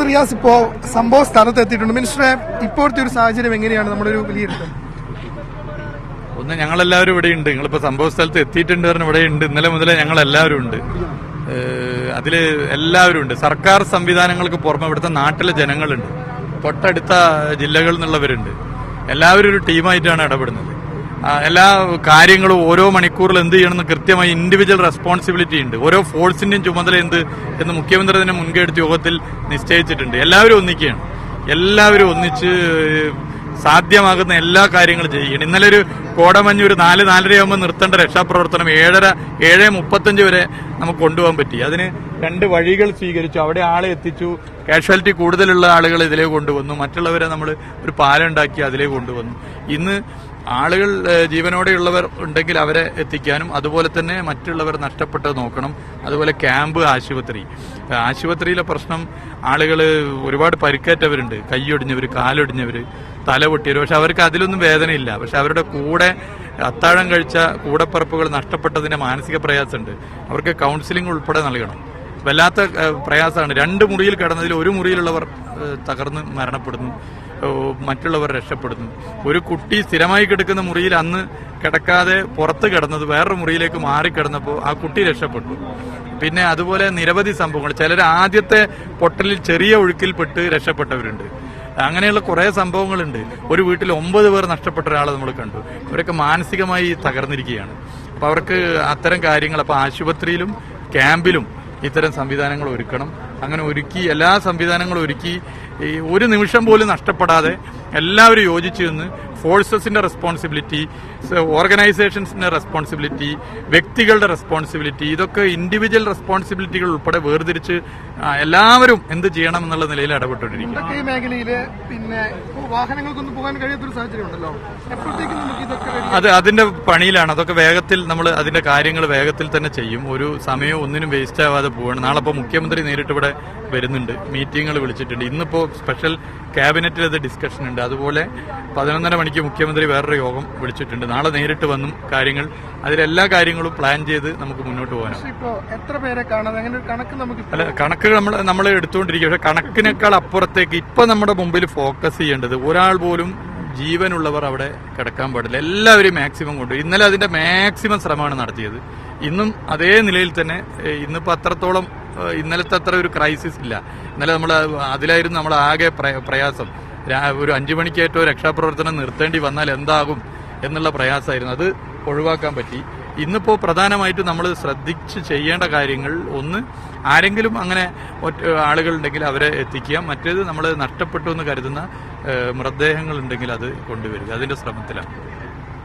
മുഹമ്മദ് റിയാസ് ഇപ്പോ സംഭവ സ്ഥലത്ത് എത്തിയിട്ടുണ്ട്. മിനിസ്റ്ററെ, ഇപ്പോഴത്തെ ഒരു സാഹചര്യം എങ്ങനെയാണ് നമ്മുടെ ഒരു വിലയിരുത്തൽ? ഒന്ന്, ഞങ്ങളെല്ലാവരും ഇവിടെയുണ്ട്. നിങ്ങളിപ്പോ സംഭവ സ്ഥലത്ത് എത്തിയിട്ടുണ്ട് പറഞ്ഞ ഇവിടെയുണ്ട്. ഇന്നലെ മുതലേ ഞങ്ങളെല്ലാവരും ഉണ്ട്. അതില് എല്ലാവരും ഉണ്ട്. സർക്കാർ സംവിധാനങ്ങൾക്ക് പുറമെ ഇവിടുത്തെ നാട്ടിലെ ജനങ്ങളുണ്ട്, തൊട്ടടുത്ത ജില്ലകളിൽ നിന്നുള്ളവരുണ്ട്. എല്ലാവരും ഒരു ടീമായിട്ടാണ് ഇടപെടുന്നത്. എല്ലാ കാര്യങ്ങളും ഓരോ മണിക്കൂറിൽ എന്ത് ചെയ്യണമെന്ന് കൃത്യമായി ഇൻഡിവിജ്വൽ റെസ്പോൺസിബിലിറ്റി ഉണ്ട്. ഓരോ ഫോഴ്സിന്റെയും ചുമതല എന്ത് എന്ന് മുഖ്യമന്ത്രി തന്നെ മുൻകൈയെടുത്ത യോഗത്തിൽ നിശ്ചയിച്ചിട്ടുണ്ട്. എല്ലാവരും ഒന്നിക്കുകയാണ്. എല്ലാവരും ഒന്നിച്ച് സാധ്യമാകുന്ന എല്ലാ കാര്യങ്ങളും ചെയ്യണം. ഇന്നലെ ഒരു കോടമഞ്ഞ് ഒരു 4-4:30 നിർത്തേണ്ട രക്ഷാപ്രവർത്തനം 7:35 വരെ നമുക്ക് കൊണ്ടുപോകാൻ പറ്റി. അതിന് 2 വഴികൾ സ്വീകരിച്ചു. അവിടെ ആളെ എത്തിച്ചു. കാഷ്വാലിറ്റി കൂടുതലുള്ള ആളുകൾ ഇതിലേക്ക് കൊണ്ടുവന്നു. മറ്റുള്ളവരെ നമ്മൾ ഒരു പാലം ഉണ്ടാക്കി അതിലേക്ക് കൊണ്ടുവന്നു. ഇന്ന് ആളുകൾ ജീവനോടെയുള്ളവർ ഉണ്ടെങ്കിൽ അവരെ എത്തിക്കാനും അതുപോലെ തന്നെ മറ്റുള്ളവർ നഷ്ടപ്പെട്ടത് നോക്കണം. അതുപോലെ ക്യാമ്പ്, ആശുപത്രിയിലെ പ്രശ്നം, ആളുകൾ ഒരുപാട് പരിക്കേറ്റവരുണ്ട്. കൈയൊടിഞ്ഞവർ, കാലൊടിഞ്ഞവർ, തല പൊട്ടിയവർ. പക്ഷെ അവർക്ക് അതിലൊന്നും വേദനയില്ല. പക്ഷെ അവരുടെ കൂടെ അത്താഴം കഴിച്ച കൂടപ്പറപ്പുകൾ നഷ്ടപ്പെട്ടതിന്റെ മാനസിക പ്രയാസമുണ്ട്. അവർക്ക് കൗൺസിലിംഗ് ഉൾപ്പെടെ നൽകണം. വല്ലാത്ത പ്രയാസമാണ്. 2 മുറിയിൽ കിടന്നതിൽ ഒരു മുറിയിലുള്ളവർ തകർന്ന് മരണപ്പെടുന്നു, മറ്റുള്ളവർ രക്ഷപ്പെടുന്നു. ഒരു കുട്ടി സ്ഥിരമായി കിടക്കുന്ന മുറിയിൽ അന്ന് കിടക്കാതെ പുറത്ത് കിടന്നത് വേറൊരു മുറിയിലേക്ക് മാറിക്കിടന്നപ്പോൾ ആ കുട്ടി രക്ഷപ്പെട്ടു. പിന്നെ അതുപോലെ നിരവധി സംഭവങ്ങൾ. ചിലർ ആദ്യത്തെ പൊട്ടലിൽ ചെറിയ ഒഴുക്കിൽപ്പെട്ട് രക്ഷപ്പെട്ടവരുണ്ട്. അങ്ങനെയുള്ള കുറെ സംഭവങ്ങളുണ്ട്. ഒരു വീട്ടിൽ 9 പേർ നഷ്ടപ്പെട്ട ഒരാളെ നമ്മൾ കണ്ടു. അവരൊക്കെ മാനസികമായി തകർന്നിരിക്കുകയാണ്. അപ്പൊ അവർക്ക് അത്തരം കാര്യങ്ങൾ, അപ്പൊ ആശുപത്രിയിലും ക്യാമ്പിലും ഇത്തരം സംവിധാനങ്ങൾ ഒരുക്കണം. അങ്ങനെ ഒരുക്കി, എല്ലാ സംവിധാനങ്ങളും ഒരുക്കി, ഒരു നിമിഷം പോലും നഷ്ടപ്പെടാതെ എല്ലാവരും യോജിച്ചു നിന്ന് ഫോഴ്സസിന്റെ റെസ്പോൺസിബിലിറ്റി, ഓർഗനൈസേഷൻസിന്റെ റെസ്പോൺസിബിലിറ്റി, വ്യക്തികളുടെ റെസ്പോൺസിബിലിറ്റി, ഇതൊക്കെ ഇൻഡിവിജ്വൽ റെസ്പോൺസിബിലിറ്റികൾ ഉൾപ്പെടെ വേർതിരിച്ച് എല്ലാവരും എന്ത് ചെയ്യണം എന്നുള്ള നിലയിൽ ഇടപെട്ടുകൊണ്ടിരിക്കും. ഈ മേഖലയില് പിന്നെ വാഹനങ്ങൾക്കൊന്നും പോകാൻ കഴിയാത്തൊരു സാഹചര്യം ഉണ്ടല്ലോ. അത് അതിന്റെ പണിയിലാണ്. അതൊക്കെ വേഗത്തിൽ നമ്മൾ അതിന്റെ കാര്യങ്ങൾ വേഗത്തിൽ തന്നെ ചെയ്യും. ഒരു സമയവും ഒന്നിനും വേസ്റ്റ് ആവാതെ പോവുകയാണ്. നാളെ ഇപ്പോൾ മുഖ്യമന്ത്രി നേരിട്ട് ഇവിടെ വരുന്നുണ്ട്, മീറ്റിങ്ങുകൾ വിളിച്ചിട്ടുണ്ട്. ഇന്നിപ്പോ സ്പെഷ്യൽ ക്യാബിനറ്റിൽ അത് ഡിസ്കഷൻ ഉണ്ട്. അതുപോലെ 11:30 മണിക്ക് മുഖ്യമന്ത്രി വേറൊരു യോഗം വിളിച്ചിട്ടുണ്ട്. നാളെ നേരിട്ട് വന്നും കാര്യങ്ങൾ, അതിലെല്ലാ കാര്യങ്ങളും പ്ലാൻ ചെയ്ത് നമുക്ക് മുന്നോട്ട് പോകാനാണ്. അല്ല, കണക്ക് നമ്മൾ എടുത്തുകൊണ്ടിരിക്കുക. പക്ഷെ കണക്കിനേക്കാൾ അപ്പുറത്തേക്ക് ഇപ്പൊ നമ്മുടെ മുമ്പിൽ ഫോക്കസ് ചെയ്യേണ്ടത്, ഒരാൾ പോലും ജീവനുള്ളവർ അവിടെ കിടക്കാൻ പാടില്ല. എല്ലാവരും മാക്സിമം കൊണ്ടുപോയി. ഇന്നലെ അതിന്റെ മാക്സിമം ശ്രമമാണ് നടത്തിയത്. ഇന്നും അതേ നിലയിൽ തന്നെ. ഇന്നിപ്പോ അത്രത്തോളം ഇന്നലത്തെ അത്ര ഒരു ക്രൈസിസ് ഇല്ല. ഇന്നലെ അതിലായിരുന്നു നമ്മൾ ആകെ പ്രയാസം. ഒരു 5 മണിക്കേറ്റോ രക്ഷാപ്രവർത്തനം നിർത്തേണ്ടി വന്നാൽ എന്താകും എന്നുള്ള പ്രയാസമായിരുന്നു. അത് ഒഴിവാക്കാൻ പറ്റി. ഇന്നിപ്പോ പ്രധാനമായിട്ടും നമ്മൾ ശ്രദ്ധിച്ച് ചെയ്യേണ്ട കാര്യങ്ങൾ, ഒന്ന്, ആരെങ്കിലും അങ്ങനെ ആളുകൾ ഉണ്ടെങ്കിൽ അവരെ എത്തിക്കുക. മറ്റേത്, നമ്മൾ നഷ്ടപ്പെട്ടു എന്ന് കരുതുന്ന മൃതദേഹങ്ങൾ ഉണ്ടെങ്കിൽ അത് കൊണ്ടുവരിക. അതിന്റെ ശ്രമത്തിലാണ്.